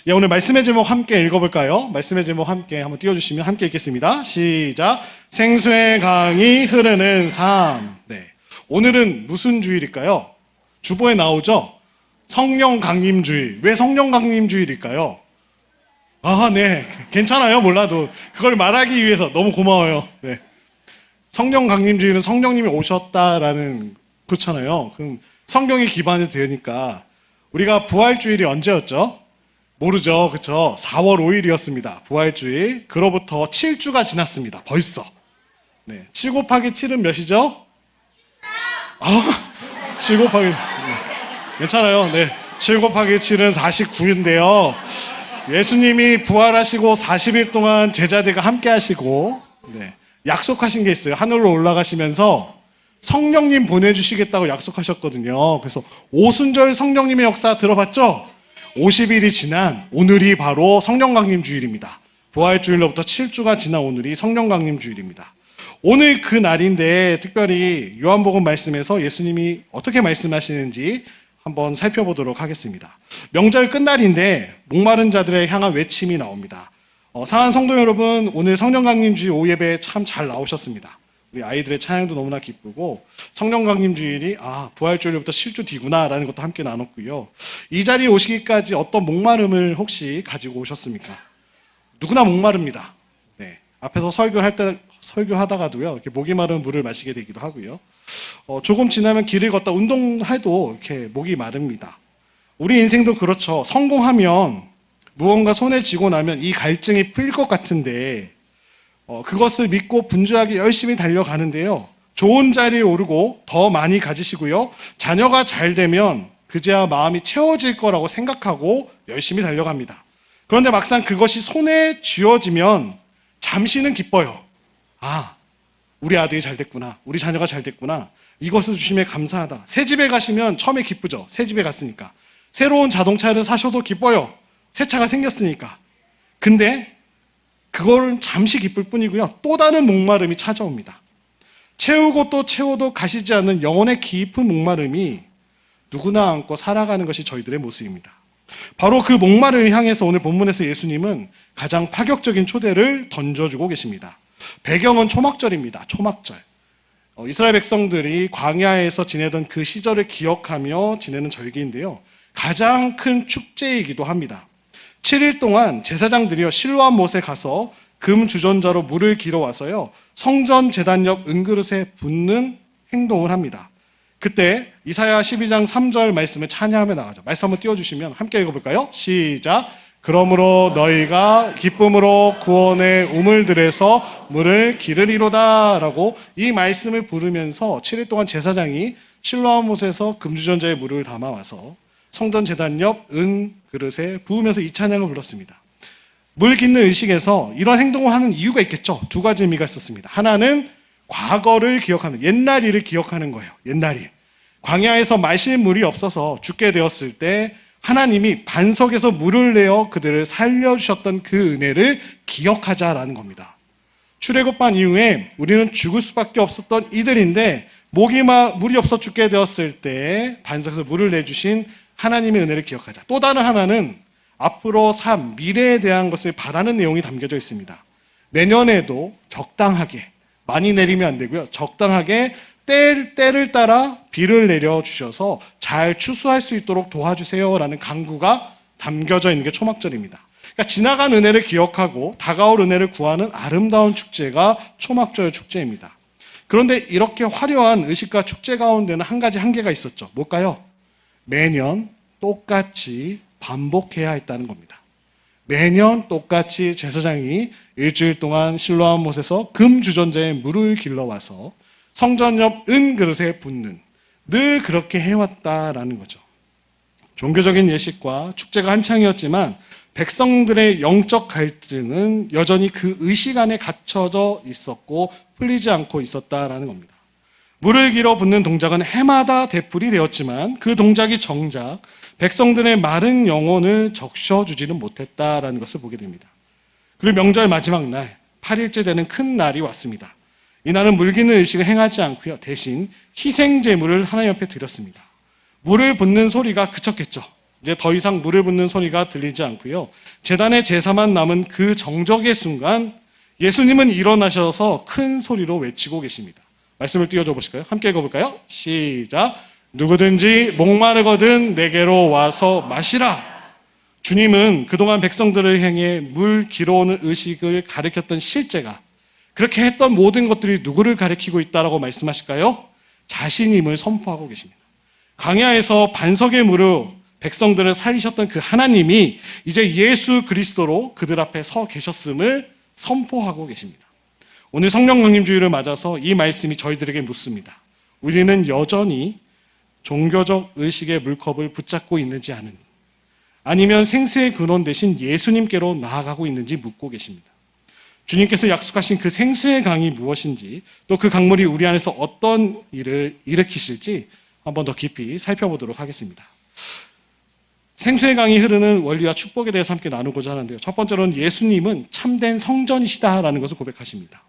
예, 오늘 말씀의 제목 함께 읽어볼까요? 말씀의 제목 함께 한번 띄워주시면 함께 읽겠습니다. 시작. 생수의 강이 흐르는 삶. 네. 오늘은 무슨 주일일까요? 주보에 나오죠? 성령 강림 주일. 왜 성령 강림 주일일까요? 아, 네. 괜찮아요. 몰라도. 그걸 말하기 위해서 너무 고마워요. 네. 성령 강림 주일은 성령님이 오셨다라는, 그렇잖아요. 그럼 성경이 기반이 되니까 우리가 부활주일이 언제였죠? 모르죠. 그렇죠? 4월 5일이었습니다. 부활주일. 그로부터 7주가 지났습니다. 벌써. 네. 7 곱하기 7은 몇이죠? 7 곱하기 네. 괜찮아요. 네. 7 곱하기 7은 49인데요. 예수님이 부활하시고 40일 동안 제자들과 함께 하시고 네. 약속하신 게 있어요. 하늘로 올라가시면서 성령님 보내주시겠다고 약속하셨거든요. 그래서 오순절 성령님의 역사 들어봤죠? 50일이 지난 오늘이 바로 성령 강림 주일입니다. 부활주일로부터 7주가 지난 오늘이 성령 강림 주일입니다. 오늘 그 날인데 특별히 요한복음 말씀에서 예수님이 어떻게 말씀하시는지 한번 살펴보도록 하겠습니다. 명절 끝날인데 목마른 자들에 향한 외침이 나옵니다. 사랑하는 성도 여러분, 오늘 성령 강림 주일 오후 예배 참 잘 나오셨습니다. 우리 아이들의 찬양도 너무나 기쁘고 성령 강림 주일이 부활주일부터 7주 뒤구나라는 것도 함께 나눴고요. 이 자리에 오시기까지 어떤 목마름을 혹시 가지고 오셨습니까? 누구나 목마릅니다. 네. 앞에서 설교하다가도요, 이렇게 목이 마른 물을 마시게 되기도 하고요. 조금 지나면 길을 걷다 운동해도 이렇게 목이 마릅니다. 우리 인생도 그렇죠. 성공하면 무언가 손에 쥐고 나면 이 갈증이 풀릴 것 같은데 그것을 믿고 분주하게 열심히 달려가는데요. 좋은 자리에 오르고 더 많이 가지시고요. 자녀가 잘 되면 그제야 마음이 채워질 거라고 생각하고 열심히 달려갑니다. 그런데 막상 그것이 손에 쥐어지면 잠시는 기뻐요. 우리 아들이 잘 됐구나. 우리 자녀가 잘 됐구나. 이것을 주심에 감사하다. 새 집에 가시면 처음에 기쁘죠. 새 집에 갔으니까. 새로운 자동차를 사셔도 기뻐요. 새 차가 생겼으니까. 근데 그걸 잠시 기쁠 뿐이고요. 또 다른 목마름이 찾아옵니다. 채우고 또 채워도 가시지 않는 영혼의 깊은 목마름이 누구나 안고 살아가는 것이 저희들의 모습입니다. 바로 그 목마름을 향해서 오늘 본문에서 예수님은 가장 파격적인 초대를 던져주고 계십니다. 배경은 초막절입니다. 초막절. 이스라엘 백성들이 광야에서 지내던 그 시절을 기억하며 지내는 절기인데요. 가장 큰 축제이기도 합니다. 7일 동안 제사장들이요 실로암 못에 가서 금 주전자로 물을 길어 와서요 성전 제단 옆 은그릇에 붓는 행동을 합니다. 그때 이사야 12장 3절 말씀을 찬양하며 나가죠. 말씀 한번 띄워주시면 함께 읽어볼까요? 시작. 그러므로 너희가 기쁨으로 구원의 우물들에서 물을 기르리로다 라고 이 말씀을 부르면서 7일 동안 제사장이 실로암 못에서 금주전자에 물을 담아와서 성전 제단 옆 은 그릇에 부으면서 이 찬양을 불렀습니다. 물 깃는 의식에서 이런 행동을 하는 이유가 있겠죠. 두 가지 의미가 있었습니다. 하나는 과거를 기억하는, 옛날 일을 기억하는 거예요. 옛날 일. 광야에서 마실 물이 없어서 죽게 되었을 때 하나님이 반석에서 물을 내어 그들을 살려주셨던 그 은혜를 기억하자라는 겁니다. 출애굽반 이후에 우리는 죽을 수밖에 없었던 이들인데 물이 없어 죽게 되었을 때 반석에서 물을 내주신 하나님의 은혜를 기억하자. 또 다른 하나는 앞으로 미래에 대한 것을 바라는 내용이 담겨져 있습니다. 내년에도 적당하게, 많이 내리면 안 되고요. 적당하게 때를 따라 비를 내려주셔서 잘 추수할 수 있도록 도와주세요라는 간구가 담겨져 있는 게 초막절입니다. 그러니까 지나간 은혜를 기억하고 다가올 은혜를 구하는 아름다운 축제가 초막절 축제입니다. 그런데 이렇게 화려한 의식과 축제 가운데는 한 가지 한계가 있었죠. 뭘까요? 매년 똑같이 반복해야 했다는 겁니다. 매년 똑같이 제사장이 일주일 동안 실로암 못에서 금 주전자에 물을 길러와서 성전 옆 은 그릇에 붓는, 늘 그렇게 해왔다라는 거죠. 종교적인 예식과 축제가 한창이었지만 백성들의 영적 갈증은 여전히 그 의식 안에 갇혀져 있었고 풀리지 않고 있었다라는 겁니다. 물을 길어 붓는 동작은 해마다 되풀이 되었지만 그 동작이 정작 백성들의 마른 영혼을 적셔주지는 못했다라는 것을 보게 됩니다. 그리고 명절 마지막 날 8일째 되는 큰 날이 왔습니다. 이날은 물 기는 의식을 행하지 않고요. 대신 희생 제물을 하나님 앞에 드렸습니다. 물을 붓는 소리가 그쳤겠죠. 이제 더 이상 물을 붓는 소리가 들리지 않고요. 제단의 제사만 남은 그 정적의 순간 예수님은 일어나셔서 큰 소리로 외치고 계십니다. 말씀을 띄워줘 보실까요? 함께 읽어볼까요? 시작. 누구든지 목마르거든 내게로 와서 마시라. 주님은 그동안 백성들을 향해 물 길어오는 의식을 가리켰던 실제가, 그렇게 했던 모든 것들이 누구를 가리키고 있다라고 말씀하실까요? 자신임을 선포하고 계십니다. 광야에서 반석의 물로 백성들을 살리셨던 그 하나님이 이제 예수 그리스도로 그들 앞에 서 계셨음을 선포하고 계십니다. 오늘 성령 강림주의를 맞아서 이 말씀이 저희들에게 묻습니다. 우리는 여전히 종교적 의식의 물컵을 붙잡고 있는지 아니면 생수의 근원 대신 예수님께로 나아가고 있는지 묻고 계십니다. 주님께서 약속하신 그 생수의 강이 무엇인지, 또 그 강물이 우리 안에서 어떤 일을 일으키실지 한번 더 깊이 살펴보도록 하겠습니다. 생수의 강이 흐르는 원리와 축복에 대해서 함께 나누고자 하는데요. 첫 번째로는 예수님은 참된 성전이시다라는 것을 고백하십니다.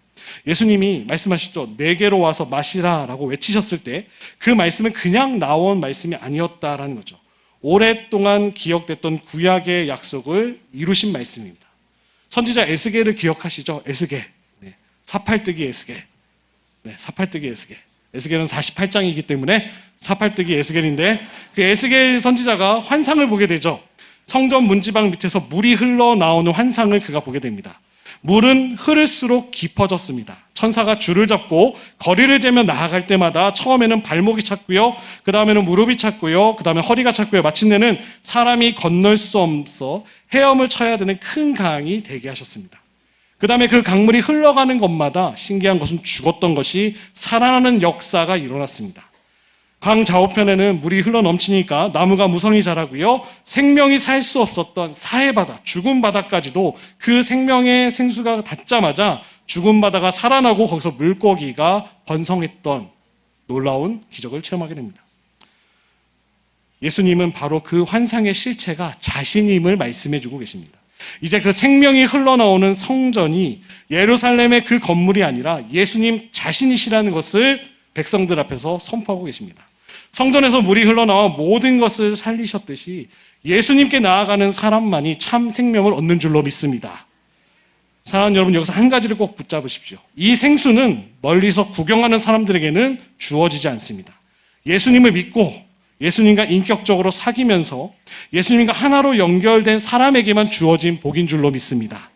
예수님이 말씀하시죠. 내게로 와서 마시라라고 외치셨을 때 그 말씀은 그냥 나온 말씀이 아니었다라는 거죠. 오랫동안 기억됐던 구약의 약속을 이루신 말씀입니다. 선지자 에스겔을 기억하시죠? 에스겔. 네. 사팔뜨기 에스겔. 네, 사팔뜨기 에스겔. 에스겔은 48장이기 때문에 사팔뜨기 에스겔인데, 그 에스겔 선지자가 환상을 보게 되죠. 성전 문지방 밑에서 물이 흘러나오는 환상을 그가 보게 됩니다. 물은 흐를수록 깊어졌습니다. 천사가 줄을 잡고 거리를 재며 나아갈 때마다 처음에는 발목이 찼고요, 그 다음에는 무릎이 찼고요, 그 다음에 허리가 찼고요, 마침내는 사람이 건널 수 없어 헤엄을 쳐야 되는 큰 강이 되게 하셨습니다. 그 다음에 그 강물이 흘러가는 것마다 신기한 것은 죽었던 것이 살아나는 역사가 일어났습니다. 강 좌우편에는 물이 흘러넘치니까 나무가 무성히 자라고요, 생명이 살 수 없었던 사해바다, 죽은 바다까지도 그 생명의 생수가 닿자마자 죽은 바다가 살아나고 거기서 물고기가 번성했던 놀라운 기적을 체험하게 됩니다. 예수님은 바로 그 환상의 실체가 자신임을 말씀해주고 계십니다. 이제 그 생명이 흘러나오는 성전이 예루살렘의 그 건물이 아니라 예수님 자신이시라는 것을 백성들 앞에서 선포하고 계십니다. 성전에서 물이 흘러나와 모든 것을 살리셨듯이 예수님께 나아가는 사람만이 참 생명을 얻는 줄로 믿습니다. 사랑하는 여러분, 여기서 한 가지를 꼭 붙잡으십시오. 이 생수는 멀리서 구경하는 사람들에게는 주어지지 않습니다. 예수님을 믿고 예수님과 인격적으로 사귀면서 예수님과 하나로 연결된 사람에게만 주어진 복인 줄로 믿습니다.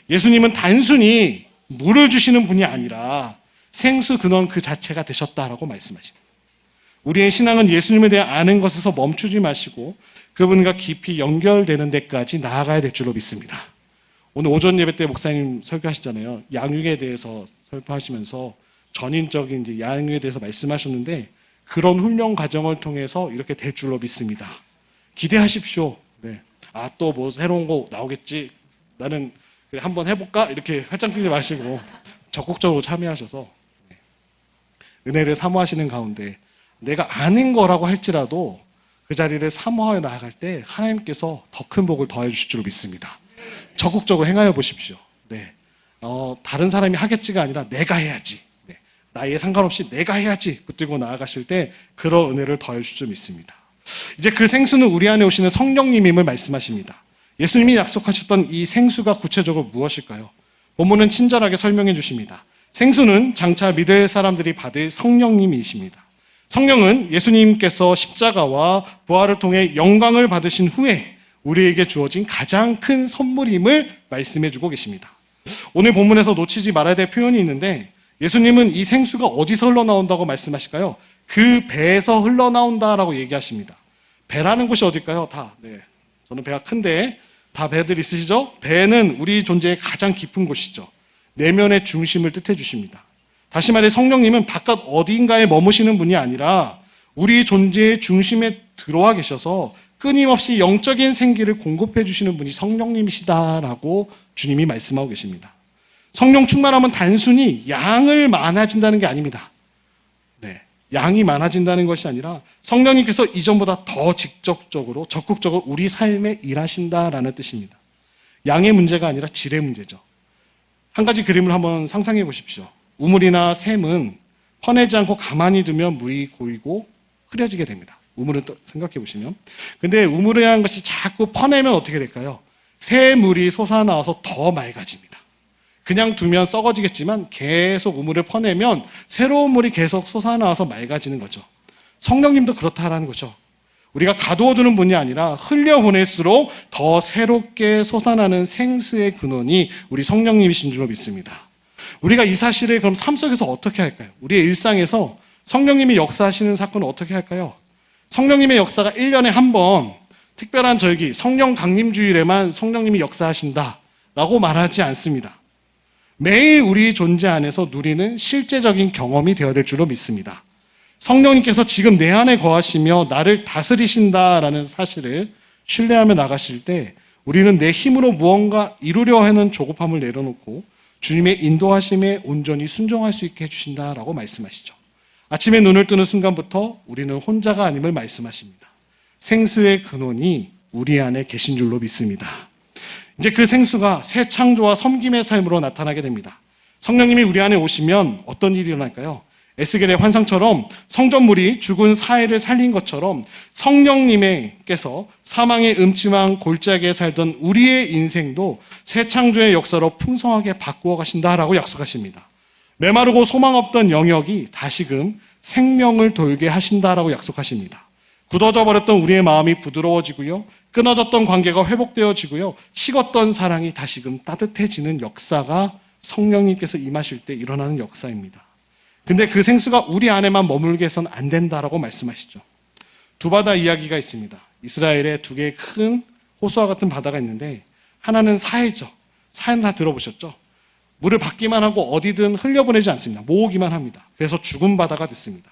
예수님은 단순히 물을 주시는 분이 아니라 생수 근원 그 자체가 되셨다라고 말씀하십니다. 우리의 신앙은 예수님에 대해 아는 것에서 멈추지 마시고 그분과 깊이 연결되는 데까지 나아가야 될 줄로 믿습니다. 오늘 오전 예배 때 목사님 설교하셨잖아요. 양육에 대해서 설교하시면서 전인적인 이제 양육에 대해서 말씀하셨는데, 그런 훈련 과정을 통해서 이렇게 될 줄로 믿습니다. 기대하십시오. 네. 아, 또 뭐 새로운 거 나오겠지. 나는 그래, 한번 해볼까? 이렇게 활짝 뛰지 마시고 적극적으로 참여하셔서 은혜를 사모하시는 가운데 내가 아는 거라고 할지라도 그 자리를 사모하여 나아갈 때 하나님께서 더 큰 복을 더해 주실 줄로 믿습니다. 적극적으로 행하여 보십시오. 네. 다른 사람이 하겠지가 아니라 내가 해야지. 네. 나이에 상관없이 내가 해야지 붙들고 나아가실 때 그런 은혜를 더해 주실 줄 믿습니다. 이제 그 생수는 우리 안에 오시는 성령님임을 말씀하십니다. 예수님이 약속하셨던 이 생수가 구체적으로 무엇일까요? 본문은 친절하게 설명해 주십니다. 생수는 장차 믿을 사람들이 받을 성령님이십니다. 성령은 예수님께서 십자가와 부활을 통해 영광을 받으신 후에 우리에게 주어진 가장 큰 선물임을 말씀해 주고 계십니다. 오늘 본문에서 놓치지 말아야 될 표현이 있는데, 예수님은 이 생수가 어디서 흘러나온다고 말씀하실까요? 그 배에서 흘러나온다라고 얘기하십니다. 배라는 곳이 어딜까요? 네. 저는 배가 큰데 다 배들 있으시죠? 배는 우리 존재의 가장 깊은 곳이죠. 내면의 중심을 뜻해 주십니다. 다시 말해 성령님은 바깥 어딘가에 머무시는 분이 아니라 우리 존재의 중심에 들어와 계셔서 끊임없이 영적인 생기를 공급해 주시는 분이 성령님이시다라고 주님이 말씀하고 계십니다. 성령 충만하면 단순히 양을 많아진다는 게 아닙니다. 네, 양이 많아진다는 것이 아니라 성령님께서 이전보다 더 직접적으로 적극적으로 우리 삶에 일하신다라는 뜻입니다. 양의 문제가 아니라 질의 문제죠. 한 가지 그림을 한번 상상해 보십시오. 우물이나 샘은 퍼내지 않고 가만히 두면 물이 고이고 흐려지게 됩니다. 우물을 생각해 보시면. 근데 우물이라는 것이 자꾸 퍼내면 어떻게 될까요? 새 물이 솟아나와서 더 맑아집니다. 그냥 두면 썩어지겠지만 계속 우물을 퍼내면 새로운 물이 계속 솟아나와서 맑아지는 거죠. 성령님도 그렇다라는 거죠. 우리가 가두어두는 분이 아니라 흘려보낼수록 더 새롭게 솟아나는 생수의 근원이 우리 성령님이신 줄로 믿습니다. 우리가 이 사실을 그럼 삶 속에서 어떻게 할까요? 우리의 일상에서 성령님이 역사하시는 사건은 어떻게 할까요? 성령님의 역사가 1년에 한 번 특별한 절기, 성령 강림주일에만 성령님이 역사하신다라고 말하지 않습니다. 매일 우리 존재 안에서 누리는 실제적인 경험이 되어야 될 줄로 믿습니다. 성령님께서 지금 내 안에 거하시며 나를 다스리신다라는 사실을 신뢰하며 나가실 때 우리는 내 힘으로 무언가 이루려 하는 조급함을 내려놓고 주님의 인도하심에 온전히 순종할 수 있게 해주신다라고 말씀하시죠. 아침에 눈을 뜨는 순간부터 우리는 혼자가 아님을 말씀하십니다. 생수의 근원이 우리 안에 계신 줄로 믿습니다. 이제 그 생수가 새 창조와 섬김의 삶으로 나타나게 됩니다. 성령님이 우리 안에 오시면 어떤 일이 일어날까요? 에스겔의 환상처럼 성전물이 죽은 사해를 살린 것처럼 성령님께서 사망의 음침한 골짜기에 살던 우리의 인생도 새 창조의 역사로 풍성하게 바꾸어 가신다라고 약속하십니다. 메마르고 소망 없던 영역이 다시금 생명을 돌게 하신다라고 약속하십니다. 굳어져 버렸던 우리의 마음이 부드러워지고요. 끊어졌던 관계가 회복되어지고요. 식었던 사랑이 다시금 따뜻해지는 역사가 성령님께서 임하실 때 일어나는 역사입니다. 근데 그 생수가 우리 안에만 머물게 해서는 안 된다라고 말씀하시죠. 두 바다 이야기가 있습니다. 이스라엘에 두 개의 큰 호수와 같은 바다가 있는데 하나는 사해죠. 사해는 다 들어보셨죠? 물을 받기만 하고 어디든 흘려보내지 않습니다. 모으기만 합니다. 그래서 죽은 바다가 됐습니다.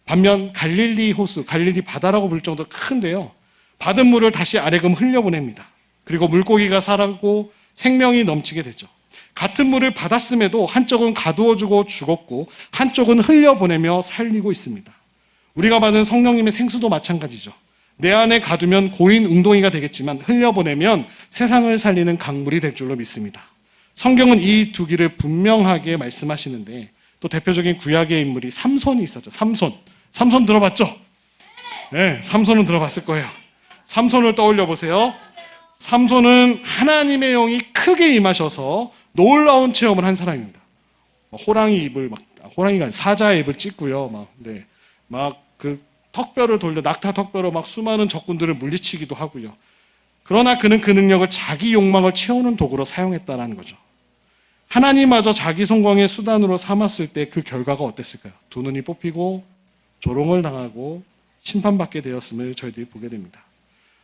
반면 갈릴리 호수, 갈릴리 바다라고 부를 정도로 큰데요. 받은 물을 다시 아래금 흘려보냅니다. 그리고 물고기가 살고 생명이 넘치게 되죠. 같은 물을 받았음에도 한쪽은 가두어주고 죽었고 한쪽은 흘려보내며 살리고 있습니다. 우리가 받은 성령님의 생수도 마찬가지죠. 내 안에 가두면 고인 웅덩이가 되겠지만 흘려보내면 세상을 살리는 강물이 될 줄로 믿습니다. 성경은 이 두 길을 분명하게 말씀하시는데 또 대표적인 구약의 인물이 삼손이 있었죠. 삼손 들어봤죠? 네, 삼손은 들어봤을 거예요. 삼손을 떠올려 보세요. 삼손은 하나님의 영이 크게 임하셔서 놀라운 체험을 한 사람입니다. 호랑이가 아니라 사자의 입을 찢고요. 그 턱뼈를 돌려 낙타 턱뼈로 막 수많은 적군들을 물리치기도 하고요. 그러나 그는 그 능력을 자기 욕망을 채우는 도구로 사용했다라는 거죠. 하나님마저 자기 성공의 수단으로 삼았을 때 그 결과가 어땠을까요? 두 눈이 뽑히고 조롱을 당하고 심판받게 되었음을 저희들이 보게 됩니다.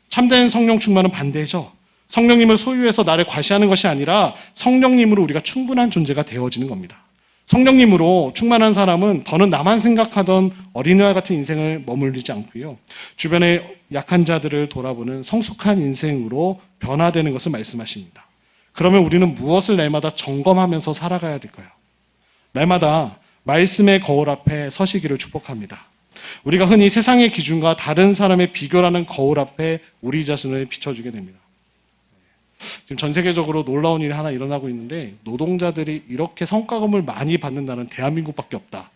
참된 성령 충만은 반대죠. 성령님을 소유해서 나를 과시하는 것이 아니라 성령님으로 우리가 충분한 존재가 되어지는 겁니다. 성령님으로 충만한 사람은 더는 나만 생각하던 어린애와 같은 인생을 머물리지 않고요. 주변의 약한 자들을 돌아보는 성숙한 인생으로 변화되는 것을 말씀하십니다. 그러면 우리는 무엇을 날마다 점검하면서 살아가야 될까요? 날마다 말씀의 거울 앞에 서시기를 축복합니다. 우리가 흔히 세상의 기준과 다른 사람의 비교라는 거울 앞에 우리 자신을 비춰주게 됩니다. 지금 전 세계적으로 놀라운 일이 하나 일어나고 있는데 노동자들이 이렇게 성과금을 많이 받는다는 대한민국밖에 없다.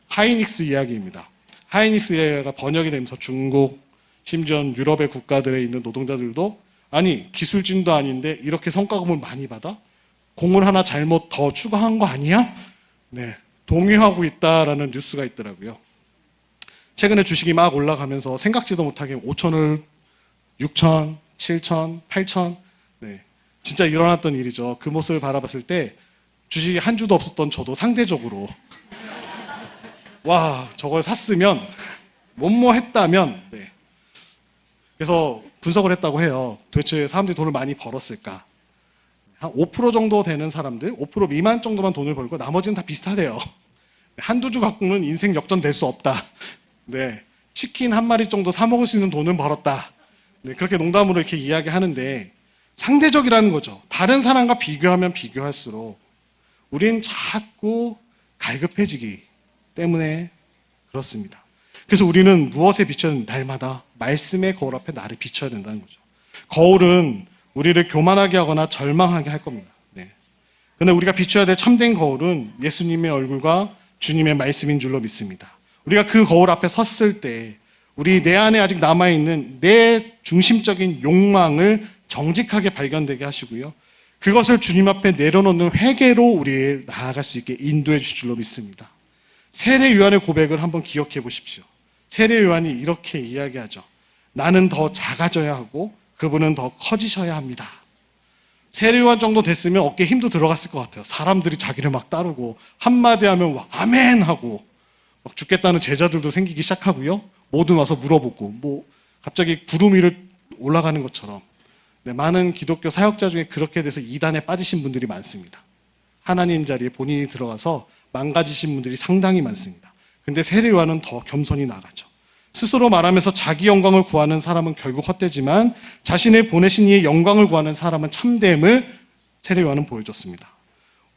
하이닉스 이야기입니다. 하이닉스 이야기가 번역이 되면서 중국, 심지어 유럽의 국가들에 있는 노동자들도 아니 기술진도 아닌데 이렇게 성과금을 많이 받아? 공을 하나 잘못 더 추가한 거 아니야? 네, 동의하고 있다라는 뉴스가 있더라고요. 최근에 주식이 막 올라가면서 생각지도 못하게 5천을 6천, 7천, 8천 네, 진짜 일어났던 일이죠. 그 모습을 바라봤을 때 주식이 한 주도 없었던 저도 상대적으로 와 저걸 샀으면 뭐뭐 했다면 네. 그래서 분석을 했다고 해요. 도대체 사람들이 돈을 많이 벌었을까? 한 5% 정도 되는 사람들 5% 미만 정도만 돈을 벌고 나머지는 다 비슷하대요. 한두 주 갖고는 인생 역전 될 수 없다. 네, 치킨 한 마리 정도 사 먹을 수 있는 돈은 벌었다. 네, 그렇게 농담으로 이렇게 이야기하는데 상대적이라는 거죠. 다른 사람과 비교하면 비교할수록 우린 자꾸 갈급해지기 때문에 그렇습니다. 그래서 우리는 무엇에 비춰야 되는 날마다 말씀의 거울 앞에 나를 비춰야 된다는 거죠. 거울은 우리를 교만하게 하거나 절망하게 할 겁니다. 네. 그런데 우리가 비춰야 될 참된 거울은 예수님의 얼굴과 주님의 말씀인 줄로 믿습니다. 우리가 그 거울 앞에 섰을 때 우리 내 안에 아직 남아있는 내 중심적인 욕망을 정직하게 발견되게 하시고요. 그것을 주님 앞에 내려놓는 회개로 우리 나아갈 수 있게 인도해 주실 줄로 믿습니다. 세례 요한의 고백을 한번 기억해 보십시오. 세례 요한이 이렇게 이야기하죠. 나는 더 작아져야 하고 그분은 더 커지셔야 합니다. 세례 요한 정도 됐으면 어깨에 힘도 들어갔을 것 같아요. 사람들이 자기를 막 따르고 한마디 하면 막 아멘 하고 막 죽겠다는 제자들도 생기기 시작하고요. 모두 와서 물어보고 뭐 갑자기 구름 위를 올라가는 것처럼 많은 기독교 사역자 중에 그렇게 돼서 이단에 빠지신 분들이 많습니다. 하나님 자리에 본인이 들어가서 망가지신 분들이 상당히 많습니다. 근데 세례 요한은 더 겸손히 나가죠. 스스로 말하면서 자기 영광을 구하는 사람은 결국 헛되지만 자신을 보내신 이의 영광을 구하는 사람은 참됨을 세례 요한은 보여줬습니다.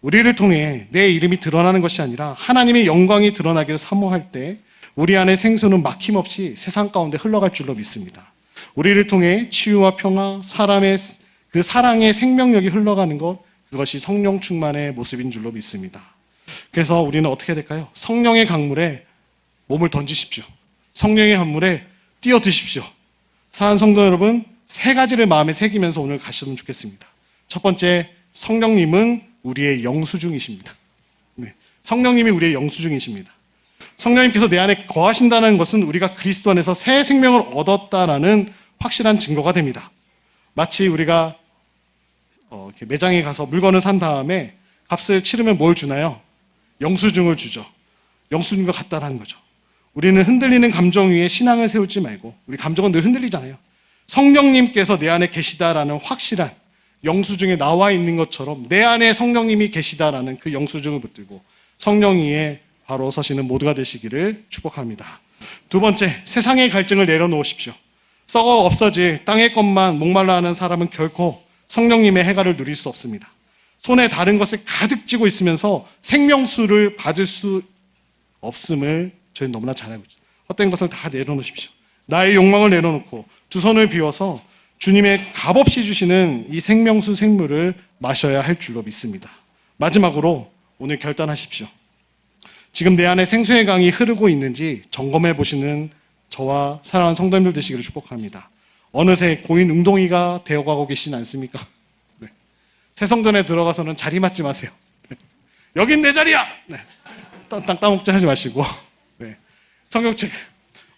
우리를 통해 내 이름이 드러나는 것이 아니라 하나님의 영광이 드러나기를 사모할 때 우리 안의 생수는 막힘없이 세상 가운데 흘러갈 줄로 믿습니다. 우리를 통해 치유와 평화, 사람의 그 사랑의 생명력이 흘러가는 것, 그것이 성령 충만의 모습인 줄로 믿습니다. 그래서 우리는 어떻게 해야 될까요? 성령의 강물에 몸을 던지십시오. 성령의 강물에 뛰어드십시오. 사랑하는 성도 여러분, 세 가지를 마음에 새기면서 오늘 가시면 좋겠습니다. 첫 번째, 성령님은 우리의 영수증이십니다. 네, 성령님이 우리의 영수증이십니다. 성령님께서 내 안에 거하신다는 것은 우리가 그리스도 안에서 새 생명을 얻었다라는 확실한 증거가 됩니다. 마치 우리가 이렇게 매장에 가서 물건을 산 다음에 값을 치르면 뭘 주나요? 영수증을 주죠. 영수증과 같다라는 거죠. 우리는 흔들리는 감정 위에 신앙을 세우지 말고, 우리 감정은 늘 흔들리잖아요. 성령님께서 내 안에 계시다라는 확실한 영수증에 나와 있는 것처럼 내 안에 성령님이 계시다라는 그 영수증을 붙들고 성령 위에 바로 서시는 모두가 되시기를 축복합니다. 두 번째, 세상의 갈증을 내려놓으십시오. 썩어 없어질 땅의 것만 목말라 하는 사람은 결코 성령님의 해가를 누릴 수 없습니다. 손에 다른 것을 가득 쥐고 있으면서 생명수를 받을 수 없음을 저희는 너무나 잘 알고 있죠. 헛된 것을 다 내려놓으십시오. 나의 욕망을 내려놓고 두 손을 비워서 주님의 값없이 주시는 이 생명수 생물을 마셔야 할 줄로 믿습니다. 마지막으로 오늘 결단하십시오. 지금 내 안에 생수의 강이 흐르고 있는지 점검해 보시는 저와 사랑하는 성도님들 되시기를 축복합니다. 어느새 고인 웅덩이가 되어가고 계시지 않습니까? 네. 새성전에 들어가서는 자리 맞지 마세요. 네. 여긴 내 자리야! 네. 땅 따먹자 하지 마시고, 네. 성경책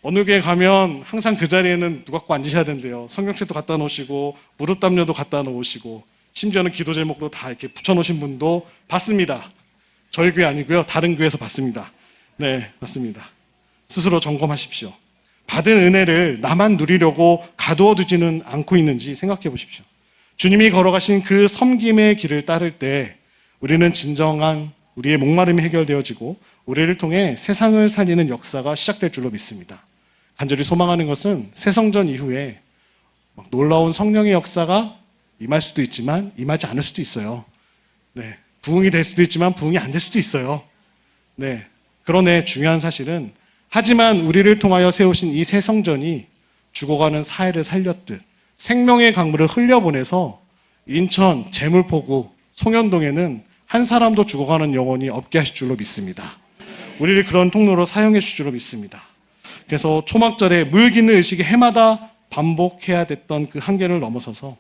어느 교회 가면 항상 그 자리에는 누가 꼭 앉으셔야 된대요. 성경책도 갖다 놓으시고 무릎 담요도 갖다 놓으시고 심지어는 기도 제목도 다 이렇게 붙여놓으신 분도 봤습니다. 저희 교회 아니고요. 다른 교회에서 봤습니다. 네, 맞습니다. 스스로 점검하십시오. 받은 은혜를 나만 누리려고 가두어 두지는 않고 있는지 생각해 보십시오. 주님이 걸어가신 그 섬김의 길을 따를 때 우리는 진정한 우리의 목마름이 해결되어지고 우리를 통해 세상을 살리는 역사가 시작될 줄로 믿습니다. 간절히 소망하는 것은 새성전 이후에 놀라운 성령의 역사가 임할 수도 있지만 임하지 않을 수도 있어요. 네, 부흥이 될 수도 있지만 부흥이 안 될 수도 있어요. 네, 그러네 중요한 사실은 하지만 우리를 통하여 세우신 이 새 성전이 죽어가는 사회를 살렸듯 생명의 강물을 흘려보내서 인천, 제물포구, 송현동에는 한 사람도 죽어가는 영혼이 없게 하실 줄로 믿습니다. 우리를 그런 통로로 사용해 주실 줄로 믿습니다. 그래서 초막절에 물기는 의식이 해마다 반복해야 됐던 그 한계를 넘어서서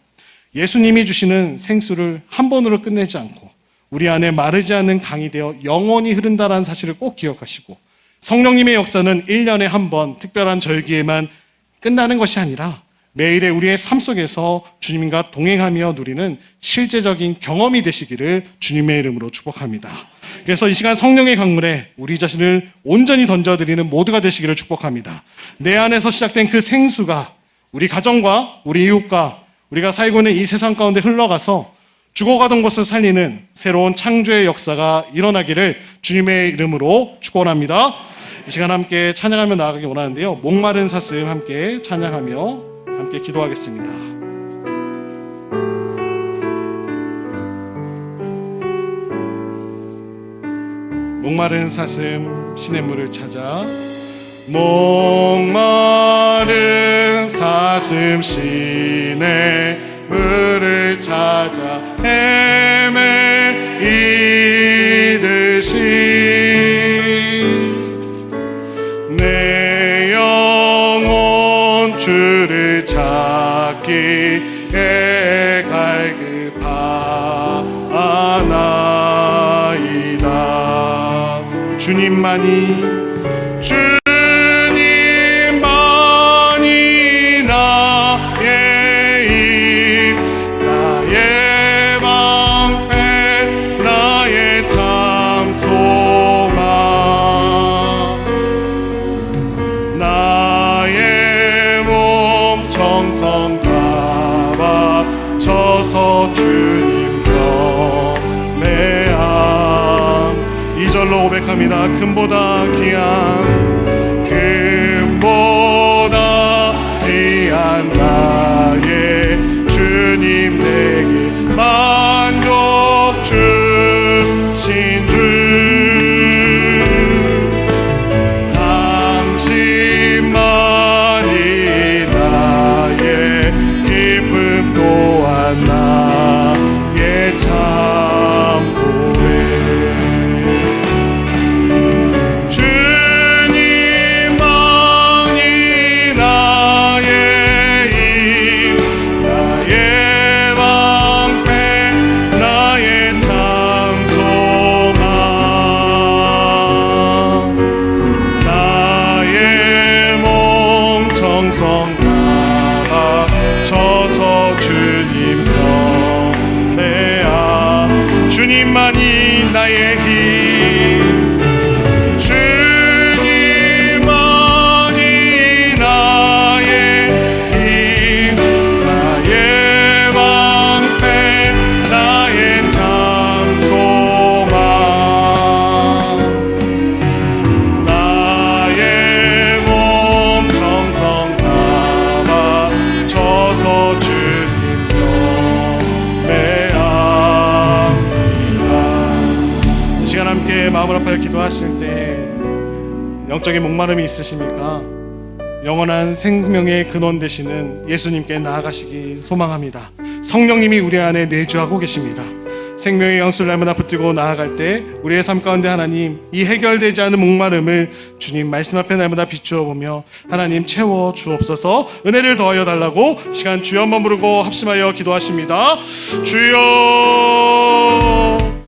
예수님이 주시는 생수를 한 번으로 끝내지 않고 우리 안에 마르지 않는 강이 되어 영원히 흐른다라는 사실을 꼭 기억하시고 성령님의 역사는 1년에 한 번 특별한 절기에만 끝나는 것이 아니라 매일의 우리의 삶 속에서 주님과 동행하며 누리는 실제적인 경험이 되시기를 주님의 이름으로 축복합니다. 그래서 이 시간 성령의 강물에 우리 자신을 온전히 던져드리는 모두가 되시기를 축복합니다. 내 안에서 시작된 그 생수가 우리 가정과 우리 이웃과 우리가 살고 있는 이 세상 가운데 흘러가서 죽어가던 것을 살리는 새로운 창조의 역사가 일어나기를 주님의 이름으로 축원합니다. 이 시간 함께 찬양하며 나아가기 원하는데요. 목마른 사슴 함께 찬양하며 함께 기도하겠습니다. 목마른 사슴 시냇물을 찾아 목마른 사슴 시냇물을 찾아 헤매이듯이 내 영혼 주님만이 나의 힘 나의 방패 나의 참 소망 나의 몸 정성 다 바쳐서 주님 경배함 2절로 고백합니다. 금보다 귀한 나의 주님 내게 만족 주신 주 당신만이 나의 기쁨 또한 나의 참 보배 주님만이 나의 힘 나의 방패 나의 참 소망 나의 몸 정성 다 바쳐서 주님 경배함 주님만이 나의 힘 주님만이 나의 힘 나의 방패 나의 참 소망 나의 몸 정성 다 바쳐서 주님 경배합니다. 이 시간 함께 마음을 합하여 기도하실 때 영적인 목마름이 있으십니까? 영원한 생명의 근원 되시는 예수님께 나아가시기 소망합니다. 성령님이 우리 안에 내주하고 계십니다. 생명의 양수를 날마다 붙들고 나아갈 때 우리의 삶 가운데 하나님 이 해결되지 않은 목마름을 주님 말씀 앞에 날마다 비추어 보며 하나님 채워 주옵소서 은혜를 더하여 달라고 시간 주여 한번 부르고 합심하여 기도하십니다. 주여